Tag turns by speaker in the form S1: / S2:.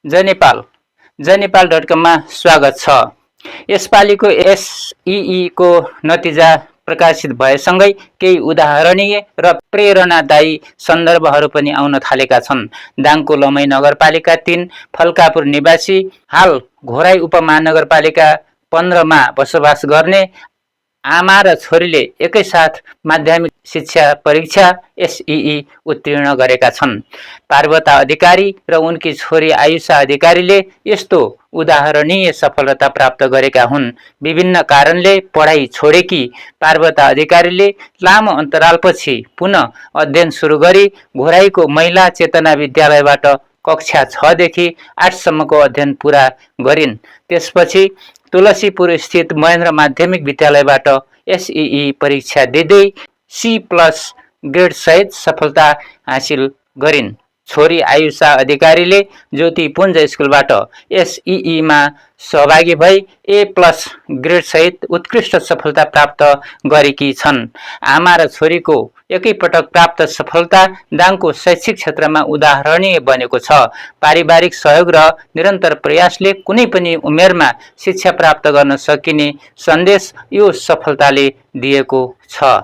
S1: जयनेपाल.com मा स्वागत छ। यसपालिको एसईई को नतिजा प्रकाशित भएसँगै केही उदाहरणीय र प्रेरणादायी सन्दर्भहरू पनि आउन थालेका छन्। दाङको लमै नगरपालिका 3 फल्कापुर निवासी हाल घोराई उपमहानगरपालिका 15 मा बसोबास गर्ने आमा र छोरीले एकैसाथ माध्यमिक शिक्षा परीक्षा एसईई उत्तीर्ण गरेका छन्। पार्वता अधिकारी र उनकी छोरी आयुषा अधिकारीले यस्तो उदाहरणीय सफलता प्राप्त गरेका हुन्। विभिन्न कारणले पढाइ छोडेकी पार्वता अधिकारीले लामो अन्तरालपछि पुनः अध्ययन सुरु गरी घोराईको महिला चेतना विद्यालयबाट कक्षा 6 देखि 8 सम्मको अध्ययन पूरा गरिन्। त्यसपछि तुलसीपुर स्थित महेन्द्र माध्यमिक विद्यालयबाट एसईई परीक्षा दिँदै C+ ग्रेड सहित सफलता हासिल गरिन्। छोरी आयुषा अधिकारीले ज्योतिपुञ्ज स्कुलबाट एसईई मा सहभागी भई A+ ग्रेड सहित उत्कृष्ट सफलता प्राप्त गरेकी छन्। आमा र छोरीको एकैपटक प्राप्त सफलता दाङको शैक्षिक क्षेत्रमा उदाहरणीय बनेको छ। पारिवारिक सहयोग र निरन्तर प्रयासले कुनै पनि उमेरमा शिक्षा प्राप्त गर्न सकिने सन्देश यो सफलताले दिएको छ।